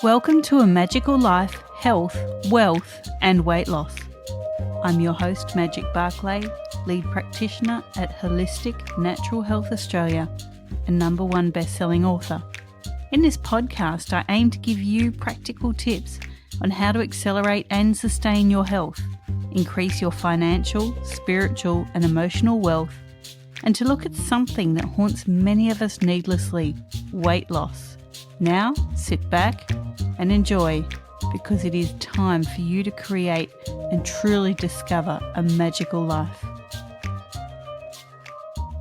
Welcome to A Magical Life, Health, Wealth and Weight Loss. I'm your host, Magic Barclay, lead practitioner at Holistic Natural Health Australia and #1 best-selling author. In this podcast, I aim to give you practical tips on how to accelerate and sustain your health, increase your financial, spiritual and emotional wealth, and to look at something that haunts many of us needlessly, weight loss. Now, sit back and enjoy, because it is time for you to create and truly discover a magical life.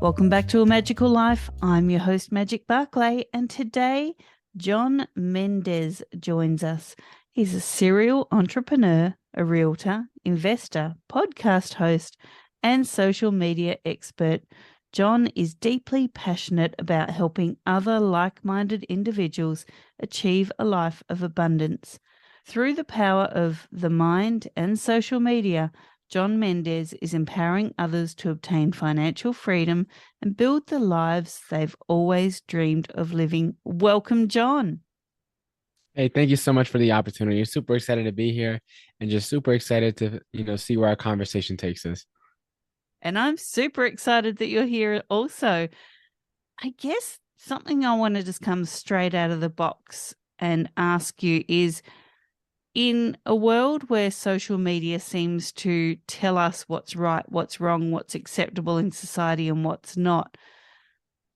Welcome back to A Magical Life. I'm your host, Magic Barclay, and today, John Mendez joins us. He's a serial entrepreneur, a realtor, investor, podcast host, and social media expert. John is deeply passionate about helping other like-minded individuals achieve a life of abundance. Through the power of the mind and social media, John Mendez is empowering others to obtain financial freedom and build the lives they've always dreamed of living. Welcome, John. Hey, thank you so much for the opportunity. Super excited to be here and just super excited to, see where our conversation takes us. And I'm super excited that you're here also. I guess something I want to just come straight out of the box and ask you is, in a world where social media seems to tell us what's right, what's wrong, what's acceptable in society and what's not,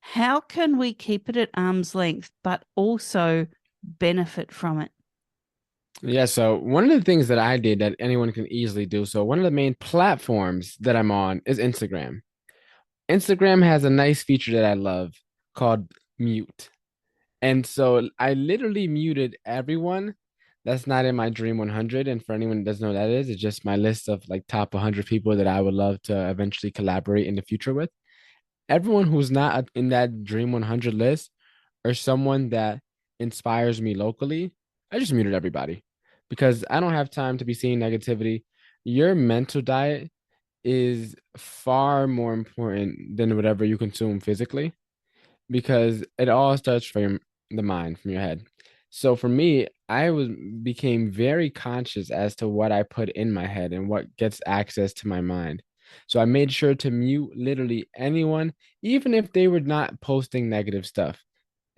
how can we keep it at arm's length but also benefit from it? Yeah, so one of the things that I did that anyone can easily do. So one of the main platforms that I'm on is Instagram. Instagram has a nice feature that I love called mute. And so I literally muted everyone that's not in my Dream 100. And for anyone that doesn't know what that is, it's just my list of like top 100 people that I would love to eventually collaborate in the future with. Everyone who's not in that Dream 100 list or someone that inspires me locally, I just muted everybody because I don't have time to be seeing negativity. Your mental diet is far more important than whatever you consume physically because it all starts from the mind, from your head. So for me, became very conscious as to what I put in my head and what gets access to my mind. So I made sure to mute literally anyone, even if they were not posting negative stuff,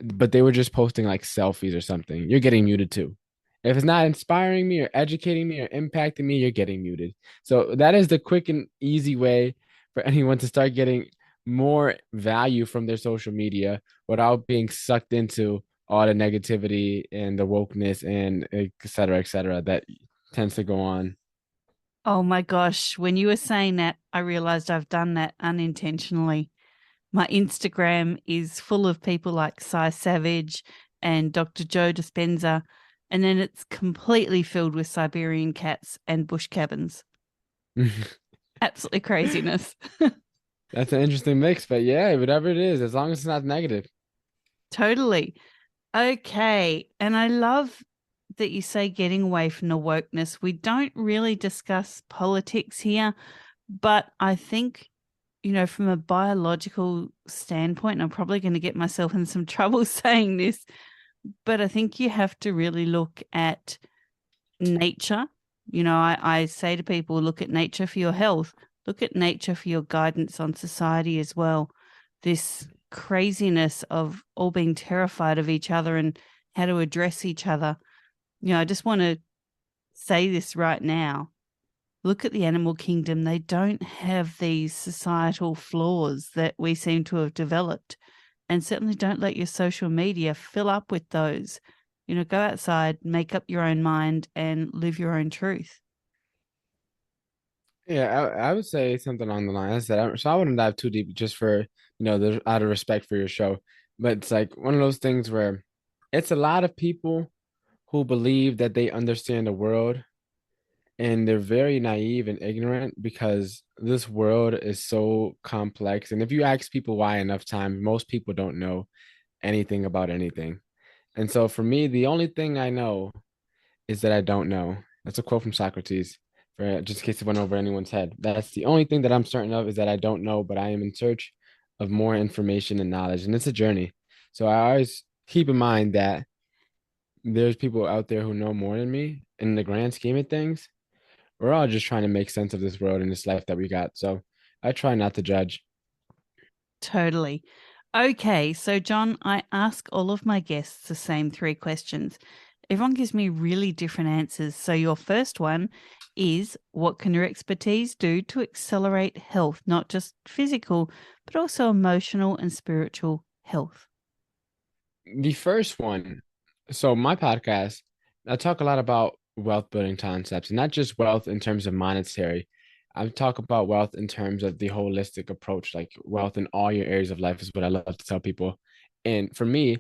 but they were just posting like selfies or something. You're getting muted too. If it's not inspiring me or educating me or impacting me, you're getting muted. So that is the quick and easy way for anyone to start getting more value from their social media without being sucked into all the negativity and the wokeness and et cetera, that tends to go on. Oh my gosh, when you were saying that, I realized I've done that unintentionally. My Instagram is full of people like Cy Savage and Dr. Joe Dispenza, and then it's completely filled with Siberian cats and bush cabins. Absolutely craziness. That's an interesting mix, but yeah, whatever it is, as long as it's not negative. Totally. Okay. And I love that you say getting away from the wokeness. We don't really discuss politics here, but I think, from a biological standpoint, and I'm probably going to get myself in some trouble saying this, but I think you have to really look at nature. I say to people, look at nature for your health, look at nature for your guidance on society as well. This craziness of all being terrified of each other and how to address each other. I just want to say this right now. Look at the animal kingdom. They don't have these societal flaws that we seem to have developed. And certainly don't let your social media fill up with those. Go outside, make up your own mind and live your own truth. Yeah, I would say something along the lines that so I wouldn't dive too deep just for, out of respect for your show. But it's like one of those things where it's a lot of people who believe that they understand the world and they're very naive and ignorant because this world is so complex. And if you ask people why enough times, most people don't know anything about anything. And so for me, the only thing I know is that I don't know. That's a quote from Socrates, for just in case it went over anyone's head. That's the only thing that I'm certain of is that I don't know, but I am in search of more information and knowledge. And it's a journey. So I always keep in mind that there's people out there who know more than me. In the grand scheme of things, we're all just trying to make sense of this world and this life that we got. So I try not to judge. Totally. Okay, so John, I ask all of my guests the same three questions. Everyone gives me really different answers. So, your first one is, what can your expertise do to accelerate health, not just physical, but also emotional and spiritual health? The first one, so my podcast, I talk a lot about wealth building concepts, and not just wealth in terms of monetary. I talk about wealth in terms of the holistic approach, like wealth in all your areas of life is what I love to tell people. And for me,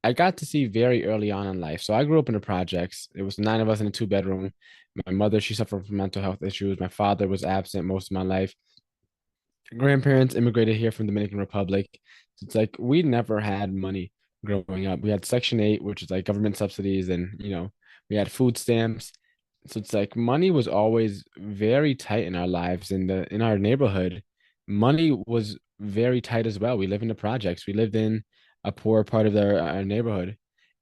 I got to see very early on in life. So I grew up in the projects. It was nine of us in a two-bedroom. My mother, she suffered from mental health issues. My father was absent most of my life. Grandparents immigrated here from Dominican Republic. So it's like we never had money growing up. We had Section 8, which is like government subsidies, and we had food stamps. So it's like money was always very tight in our lives. In our neighborhood, money was very tight as well. We live in the projects. We lived in a poor part of our neighborhood.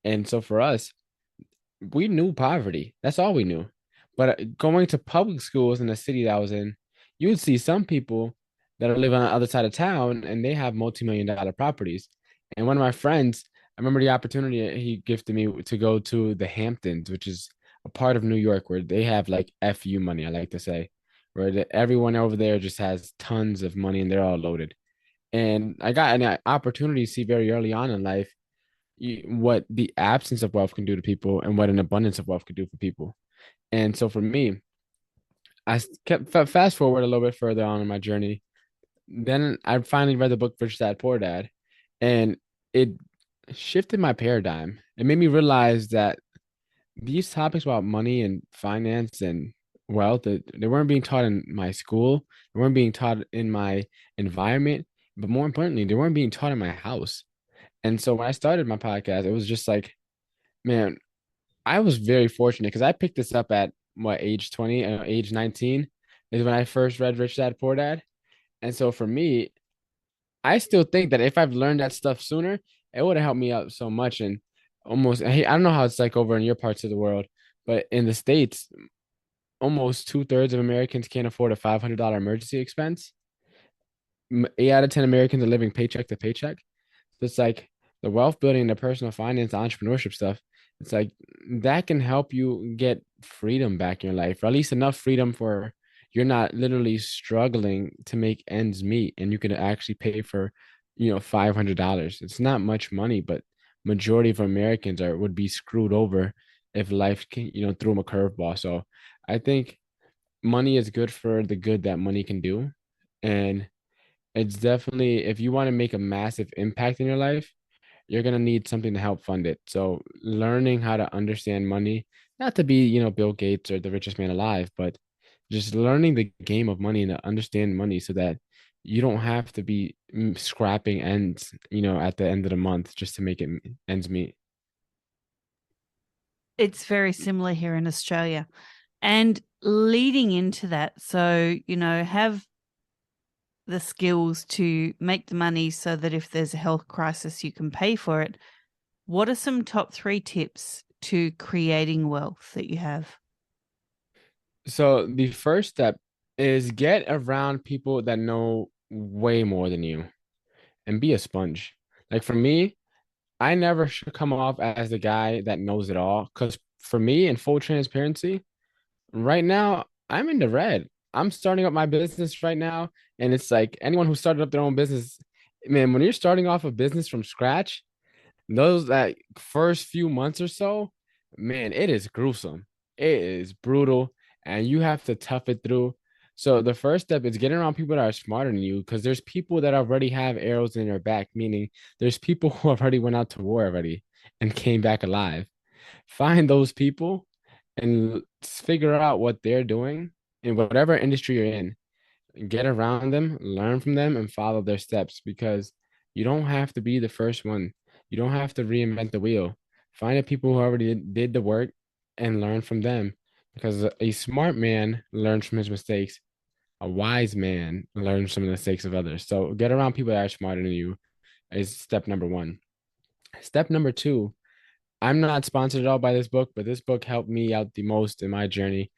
And so for us, we knew poverty. That's all we knew. But going to public schools in the city that I was in, you would see some people that are living on the other side of town and they have multi-million-dollar properties. And one of my friends, I remember the opportunity he gifted me to go to the Hamptons, which is a part of New York where they have like FU money, I like to say, where everyone over there just has tons of money and they're all loaded. And I got an opportunity to see very early on in life what the absence of wealth can do to people and what an abundance of wealth can do for people. And so for me, I kept fast forward a little bit further on in my journey. Then I finally read the book Rich Dad Poor Dad, and it shifted my paradigm. It made me realize that these topics about money and finance and wealth, they weren't being taught in my school, they weren't being taught in my environment, but more importantly, they weren't being taught in my house. And so when I started my podcast, it was just like, man, I was very fortunate because I picked this up at what age 20, age 19 is when I first read Rich Dad Poor Dad. And so for me, I still think that if I've learned that stuff sooner, it would have helped me out so much. And almost, hey, I don't know how it's like over in your parts of the world, but in the States, almost two-thirds of Americans can't afford a $500 emergency expense. 8 out of 10 Americans are living paycheck to paycheck. So it's like the wealth building, the personal finance, the entrepreneurship stuff. It's like that can help you get freedom back in your life, or at least enough freedom for you're not literally struggling to make ends meet, and you can actually pay for, $500. It's not much money, but majority of Americans would be screwed over if life can, threw them a curveball. So I think money is good for the good that money can do, and it's definitely if you want to make a massive impact in your life you're going to need something to help fund it. So learning how to understand money, not to be, Bill Gates or the richest man alive, but just learning the game of money and to understand money so that you don't have to be scrapping ends, at the end of the month just to make it ends meet. It's very similar here in Australia. And leading into that, so, have the skills to make the money so that if there's a health crisis, you can pay for it. What are some top three tips to creating wealth that you have? So the first step is get around people that know way more than you and be a sponge. Like for me, I never should come off as the guy that knows it all. Because for me, in full transparency, right now, I'm in the red. I'm starting up my business right now. And it's like anyone who started up their own business, man, when you're starting off a business from scratch, those like first few months or so, man, it is gruesome. It is brutal, and you have to tough it through. So the first step is getting around people that are smarter than you, because there's people that already have arrows in their back, meaning there's people who already went out to war already and came back alive. Find those people and figure out what they're doing in whatever industry you're in, get around them, learn from them, and follow their steps because you don't have to be the first one. You don't have to reinvent the wheel. Find the people who already did the work and learn from them because a smart man learns from his mistakes. A wise man learns from the mistakes of others. So get around people that are smarter than you is step number one. Step number two, I'm not sponsored at all by this book, but this book helped me out the most in my journey.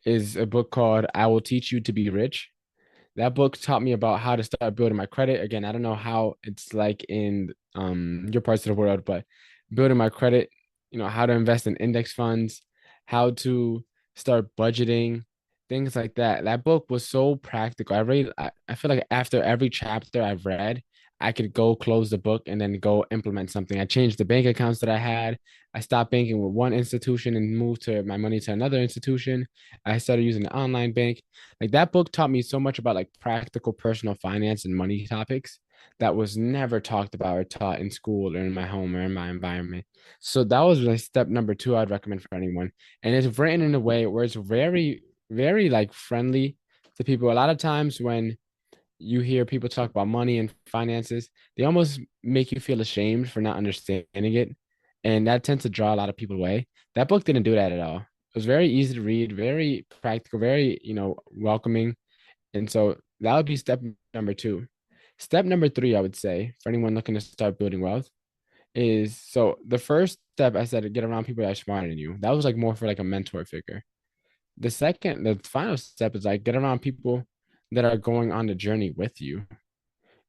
Is a book called I Will Teach You to Be Rich. That book taught me about how to start building my credit. Again, I don't know how it's like in your parts of the world, but building my credit, how to invest in index funds, how to start budgeting, things like that. That book was so practical. I feel like after every chapter I've read, I could go close the book and then go implement something. I changed the bank accounts that I had. I stopped banking with one institution and moved to my money to another institution. I started using an online bank. Like that book taught me so much about like practical personal finance and money topics that was never talked about or taught in school or in my home or in my environment. So that was like step number two I'd recommend for anyone. And it's written in a way where it's very, very like friendly to people. A lot of times when you hear people talk about money and finances, they almost make you feel ashamed for not understanding it. And that tends to draw a lot of people away. That book didn't do that at all. It was very easy to read, very practical, very, welcoming. And so that would be step number two. Step number three, I would say, for anyone looking to start building wealth, is so the first step I said to get around people that are smarter than you. That was like more for like a mentor figure. The final step is like get around people that are going on the journey with you.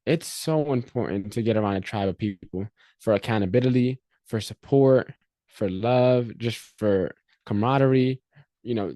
It's so important to get around a tribe of people for accountability, for support, for love, just for camaraderie. You know,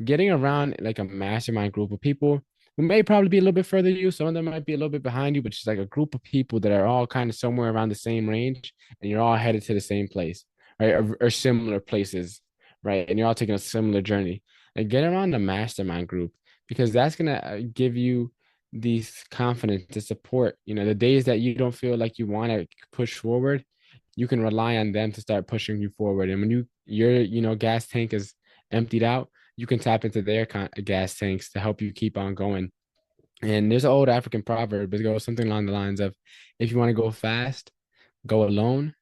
getting around like a mastermind group of people who may probably be a little bit further than you. Some of them might be a little bit behind you, but just like a group of people that are all kind of somewhere around the same range and you're all headed to the same place, right? Or similar places, right? And you're all taking a similar journey. Like get around the mastermind group because that's gonna give you these confidence to support, the days that you don't feel like you want to push forward, you can rely on them to start pushing you forward. And when your gas tank is emptied out, you can tap into their gas tanks to help you keep on going. And there's an old African proverb, it goes something along the lines of, if you want to go fast, go alone.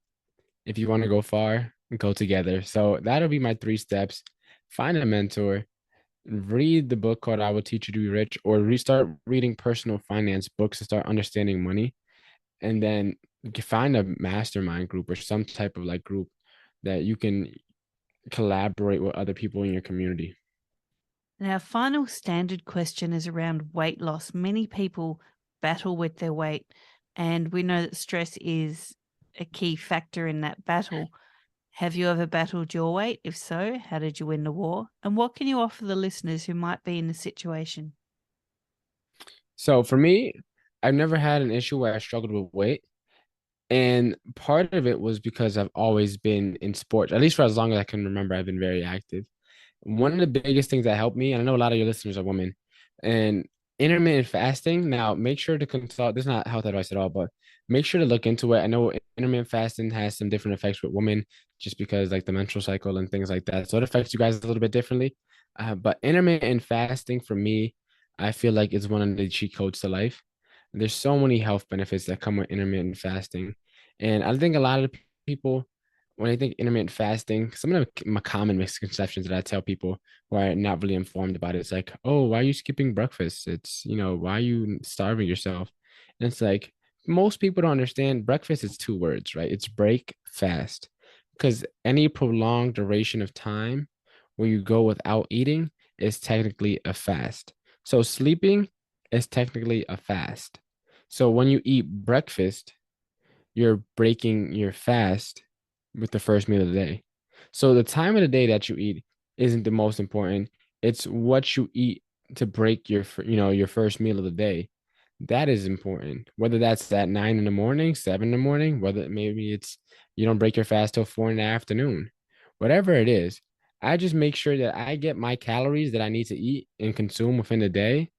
If you want to go far, go together. So that'll be my three steps. Find a mentor, read the book called I Will Teach You to Be Rich, or restart reading personal finance books to start understanding money. And then find a mastermind group or some type of like group that you can collaborate with other people in your community. And our final standard question is around weight loss. Many people battle with their weight, and we know that stress is a key factor in that battle. Have you ever battled your weight? If so, how did you win the war? And what can you offer the listeners who might be in the situation? So for me, I've never had an issue where I struggled with weight. And part of it was because I've always been in sports, at least for as long as I can remember, I've been very active. One of the biggest things that helped me, and I know a lot of your listeners are women, and intermittent fasting. Now, make sure to consult. This is not health advice at all, but make sure to look into it. I know intermittent fasting has some different effects with women, just because like the menstrual cycle and things like that. So it affects you guys a little bit differently. But intermittent fasting for me, I feel like is one of the cheat codes to life. There's so many health benefits that come with intermittent fasting, and I think a lot of people when I think intermittent fasting, some of the common misconceptions that I tell people who are not really informed about it, it's like, oh, why are you skipping breakfast? It's, why are you starving yourself? And it's like, most people don't understand breakfast is two words, right? It's break fast. Because any prolonged duration of time where you go without eating is technically a fast. So sleeping is technically a fast. So when you eat breakfast, you're breaking your fast with the first meal of the day. So the time of the day that you eat isn't the most important. It's what you eat to break your first meal of the day. That is important. Whether that's at 9 in the morning, 7 in the morning, whether maybe it's you don't break your fast till 4 in the afternoon, whatever it is. I just make sure that I get my calories that I need to eat and consume within the day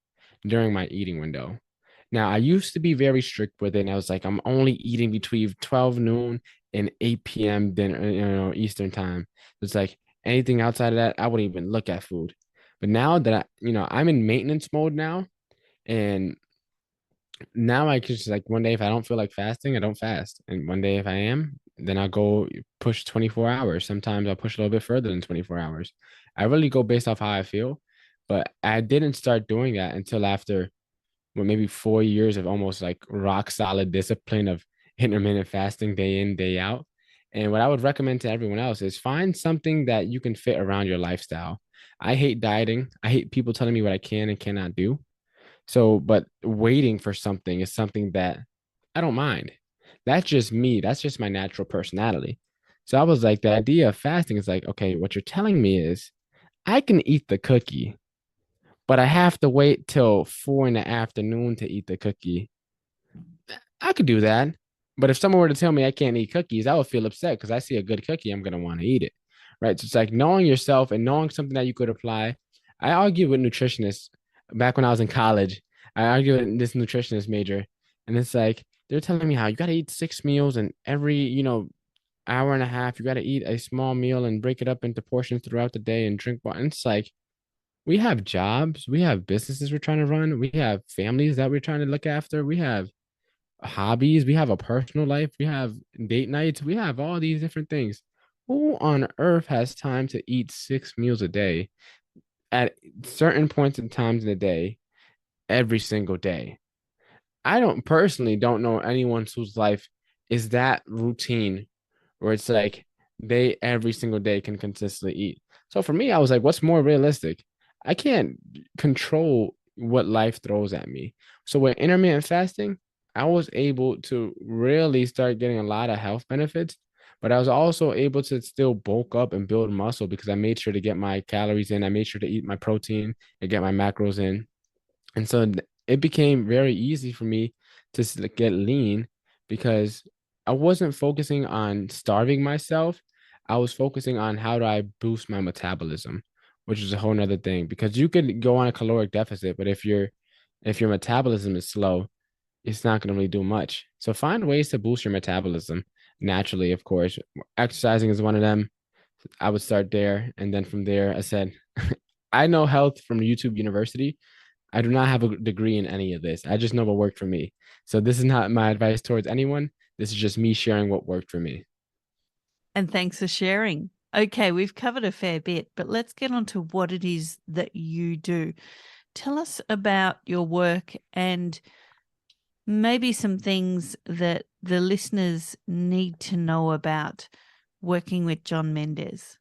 during my eating window. Now, I used to be very strict with it, and I was like, I'm only eating between 12 noon and 8 p.m. dinner, Eastern time. It's like anything outside of that, I wouldn't even look at food. But now that I'm in maintenance mode now, and now I can just like one day if I don't feel like fasting, I don't fast. And one day if I am, then I'll go push 24 hours. Sometimes I'll push a little bit further than 24 hours. I really go based off how I feel. But I didn't start doing that until after maybe 4 years of almost like rock solid discipline of intermittent fasting day in, day out. And what I would recommend to everyone else is find something that you can fit around your lifestyle. I hate dieting. I hate people telling me what I can and cannot do. So, but waiting for something is something that I don't mind. That's just me. That's just my natural personality. So I was like, the idea of fasting is like, okay, what you're telling me is I can eat the cookie, but I have to wait till 4 in the afternoon to eat the cookie. I could do that. But if someone were to tell me I can't eat cookies, I would feel upset because I see a good cookie, I'm gonna want to eat it. Right. So it's like knowing yourself and knowing something that you could apply. I argue with nutritionists back when I was in college. I argue with this nutritionist major, and it's like they're telling me how you gotta eat 6 meals and every, hour and a half, you gotta eat a small meal and break it up into portions throughout the day and drink water. And it's like we have jobs, we have businesses we're trying to run, we have families that we're trying to look after, we have hobbies, we have a personal life, we have date nights, we have all these different things. Who on earth has time to eat 6 meals a day at certain points in times in the day, every single day? I don't personally don't know anyone whose life is that routine where it's like they every single day can consistently eat. So for me, I was like, what's more realistic? I can't control what life throws at me. So with intermittent fasting, I was able to really start getting a lot of health benefits, but I was also able to still bulk up and build muscle because I made sure to get my calories in. I made sure to eat my protein and get my macros in. And so it became very easy for me to get lean because I wasn't focusing on starving myself. I was focusing on how do I boost my metabolism, which is a whole nother thing because you could go on a caloric deficit, but if your metabolism is slow, it's not going to really do much. So find ways to boost your metabolism naturally, of course. Exercising is one of them. I would start there. And then from there, I said, I know health from YouTube University. I do not have a degree in any of this. I just know what worked for me. So this is not my advice towards anyone. This is just me sharing what worked for me. And thanks for sharing. Okay, we've covered a fair bit, but let's get on to what it is that you do. Tell us about your work and maybe some things that the listeners need to know about working with John Mendez.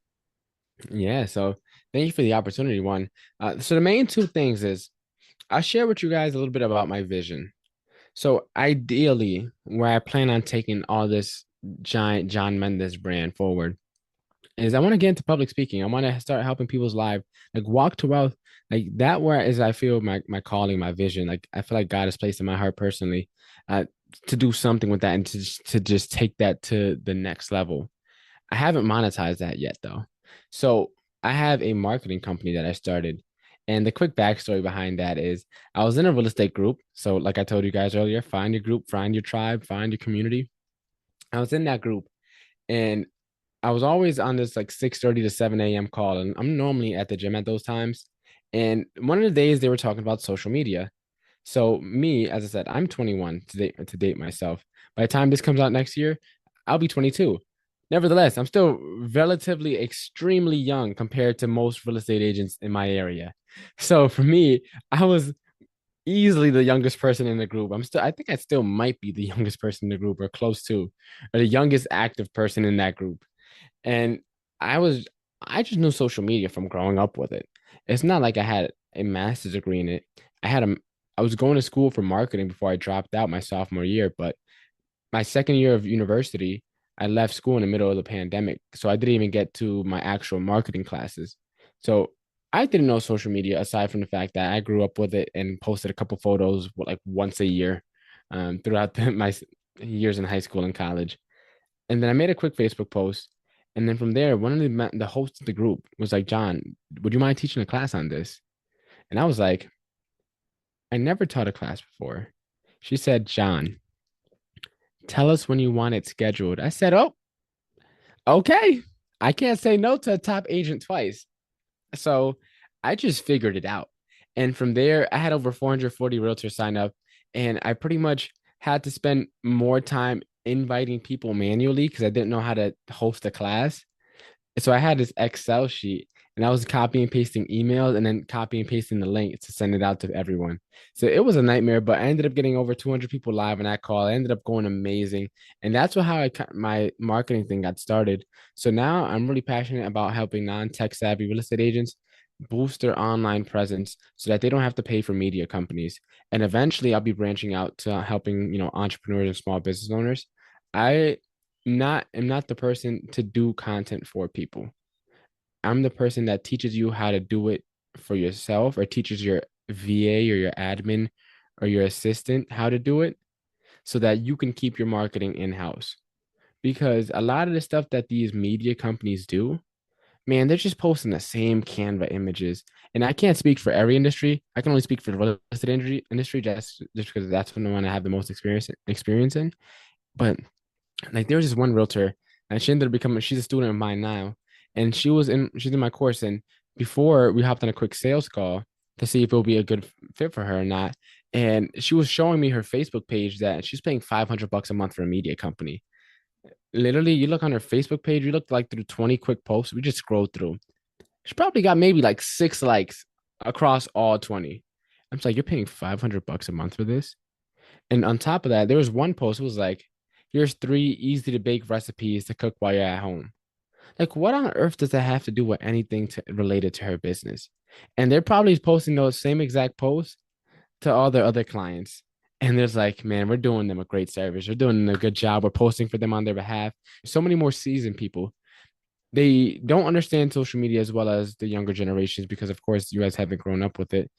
Yeah. So thank you for the opportunity, one. So the main two things is I'll share with you guys a little bit about my vision. So ideally, where I plan on taking all this giant John Mendez brand forward is I want to get into public speaking. I want to start helping people's lives, like walk to wealth, like that. Where is I feel my calling, my vision. Like I feel like God has placed in my heart personally, uh, to do something with that and to just take that to the next level. I haven't monetized that yet though. So I have a marketing company that I started. And the quick backstory behind that is I was in a real estate group. So, like I told you guys earlier, find your group, find your tribe, find your community. I was in that group and I was always on this like 6:30 to 7 a.m. call. And I'm normally at the gym at those times. And one of the days they were talking about social media. So me, as I said, I'm 21 to date myself. By the time this comes out next year, I'll be 22. Nevertheless, I'm still relatively extremely young compared to most real estate agents in my area. So for me, I was easily the youngest person in the group. I think I still might be the youngest person in the group or close to, or the youngest active person in that group. And I was, I just knew social media from growing up with it. It's not like I had a master's degree in it. I was going to school for marketing before I dropped out my sophomore year, but my second year of university, I left school in the middle of the pandemic. So I didn't even get to my actual marketing classes. So I didn't know social media aside from the fact that I grew up with it and posted a couple photos like once a year, throughout my years in high school and college. And then I made a quick Facebook post. And then from there, one of the hosts of the group was like, John, would you mind teaching a class on this? And I was like, I never taught a class before. She said, John, tell us when you want it scheduled. I said, oh, okay. I can't say no to a top agent twice. So I just figured it out. And from there, I had over 440 realtors sign up. And I pretty much had to spend more time inviting people manually because I didn't know how to host a class. So I had this Excel sheet and I was copying and pasting emails and then copying and pasting the link to send it out to everyone. So it was a nightmare, but I ended up getting over 200 people live on that call. I ended up going amazing. And that's how my marketing thing got started. So now I'm really passionate about helping non-tech savvy real estate agents boost their online presence so that they don't have to pay for media companies. And eventually I'll be branching out to helping, entrepreneurs and small business owners. I am not the person to do content for people. I'm the person that teaches you how to do it for yourself or teaches your VA or your admin or your assistant how to do it so that you can keep your marketing in-house. Because a lot of the stuff that these media companies do, man, they're just posting the same Canva images. And I can't speak for every industry. I can only speak for the real estate industry just because that's the one I have the most experience in. But like there was this one realtor and she ended up becoming she's a student of mine now. And she's in my course. And before we hopped on a quick sales call to see if it would be a good fit for her or not. And she was showing me her Facebook page that she's paying $500 a month for a media company. Literally, you look on her Facebook page, you look like through 20 quick posts. We just scrolled through. She probably got maybe like 6 likes across all 20. I'm just like, you're paying $500 a month for this? And on top of that, there was one post that was like, here's 3 easy to bake recipes to cook while you're at home. Like, what on earth does that have to do with anything related to her business? And they're probably posting those same exact posts to all their other clients. And there's like, man, we're doing them a great service. We're doing a good job. We're posting for them on their behalf. So many more seasoned people. They don't understand social media as well as the younger generations because, of course, you guys haven't grown up with it.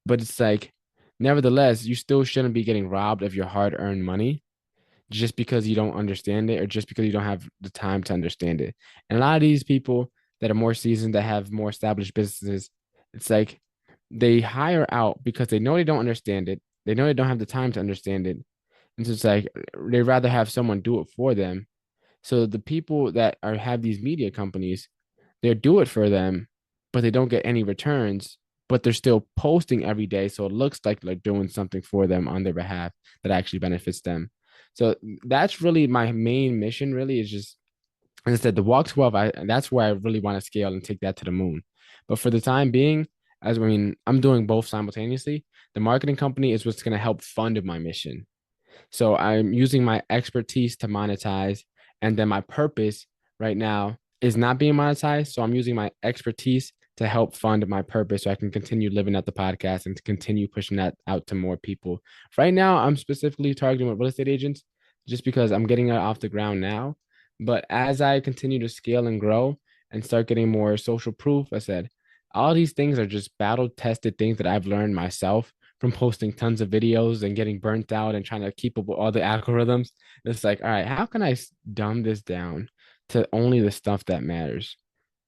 But it's like, nevertheless, you still shouldn't be getting robbed of your hard earned money just because you don't understand it or just because you don't have the time to understand it. And a lot of these people that are more seasoned, that have more established businesses, it's like they hire out because they know they don't understand it. They know they don't have the time to understand it. And so it's like they'd rather have someone do it for them. So the people that are have these media companies, they do it for them, but they don't get any returns, but they're still posting every day. So it looks like they're doing something for them on their behalf that actually benefits them. So that's really my main mission, really, is just, as I said, the walk 12, that's where I really want to scale and take that to the moon. But for the time being, I'm doing both simultaneously. The marketing company is what's going to help fund my mission. So I'm using my expertise to monetize. And then my purpose right now is not being monetized. So I'm using my expertise to help fund my purpose so I can continue living at the podcast and to continue pushing that out to more people. Right now, I'm specifically targeting with real estate agents just because I'm getting it off the ground now. But as I continue to scale and grow and start getting more social proof, I said, all these things are just battle tested things that I've learned myself from posting tons of videos and getting burnt out and trying to keep up with all the algorithms. It's like, all right, how can I dumb this down to only the stuff that matters?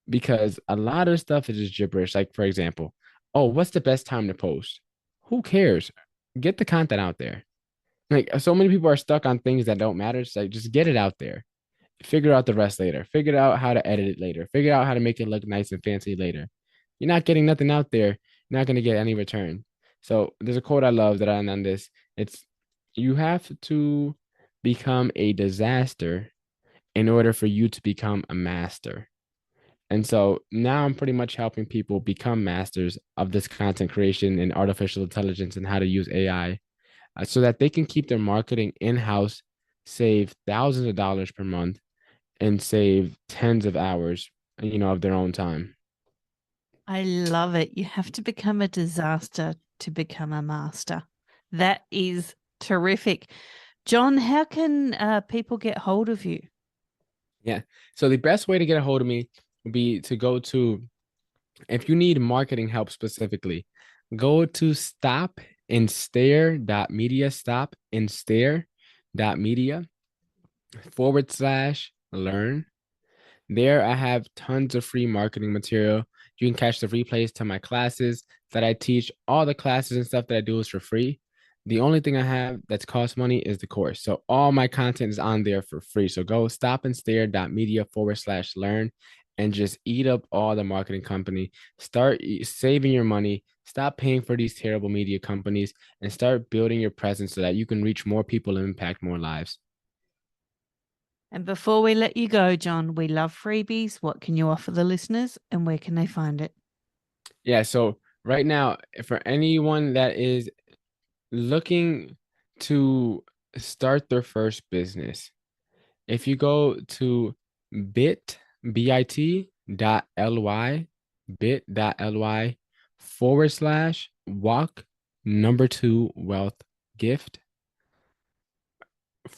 Because a lot of stuff is just gibberish. Like, for example, oh, what's the best time to post? Who cares? Get the content out there. Like, so many people are stuck on things that don't matter. It's like, just get it out there. Figure out the rest later. Figure out how to edit it later. Figure out how to make it look nice and fancy later. You're not getting nothing out there. You're not going to get any return. So there's a quote I love that I end on this. It's you have to become a disaster in order for you to become a master. And so now I'm pretty much helping people become masters of this content creation and artificial intelligence and how to use AI so that they can keep their marketing in-house, save thousands of dollars per month, and save tens of hours, of their own time. I love it. You have to become a disaster to become a master. That is terrific. John, how can people get hold of you? Yeah. So the best way to get a hold of me would be to go to, if you need marketing help specifically, go to stopandstare.media, stopandstare.media /learn. There, I have tons of free marketing material. You can catch the replays to my classes that I teach. All the classes and stuff that I do is for free. The only thing I have that's cost money is the course. So all my content is on there for free. So go stopandstare.media /learn and just eat up all the marketing company. Start saving your money. Stop paying for these terrible media companies and start building your presence so that you can reach more people and impact more lives. And before we let you go, John, we love freebies. What can you offer the listeners and where can they find it? Yeah, so right now, for anyone that is looking to start their first business, if you go to bit.ly, bit.ly/walk number two wealth gift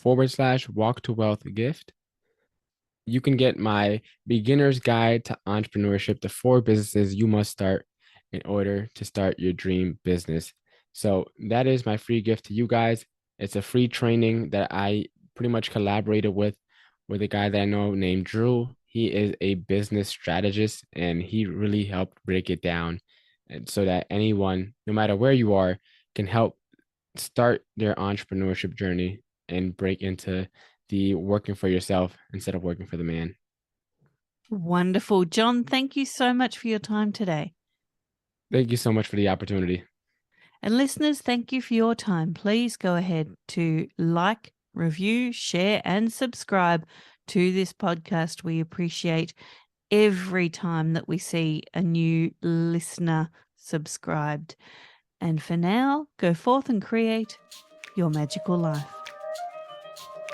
/walk to wealth gift, you can get my beginner's guide to entrepreneurship, the 4 businesses you must start in order to start your dream business. So that is my free gift to you guys. It's a free training that I pretty much collaborated with a guy that I know named Drew. He is a business strategist and he really helped break it down, and so that anyone, no matter where you are, can help start their entrepreneurship journey and break into the working for yourself instead of working for the man. Wonderful. John, thank you so much for your time today. Thank you so much for the opportunity. And listeners, thank you for your time. Please go ahead to like, review, share, and subscribe to this podcast. We appreciate every time that we see a new listener subscribed. And for now, go forth and create your magical life.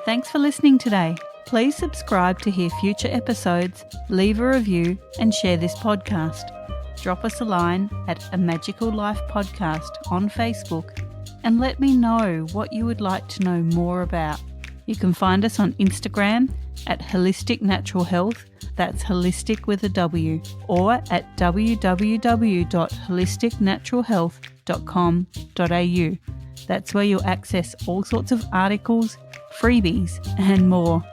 Thanks for listening today. Please subscribe to hear future episodes, leave a review, and share this podcast. Drop us a line at A Magical Life Podcast on Facebook and let me know what you would like to know more about. You can find us on Instagram at Holistic Natural Health, that's holistic with a W, or at www.holisticnaturalhealth.com.au. That's where you'll access all sorts of articles, freebies, and more.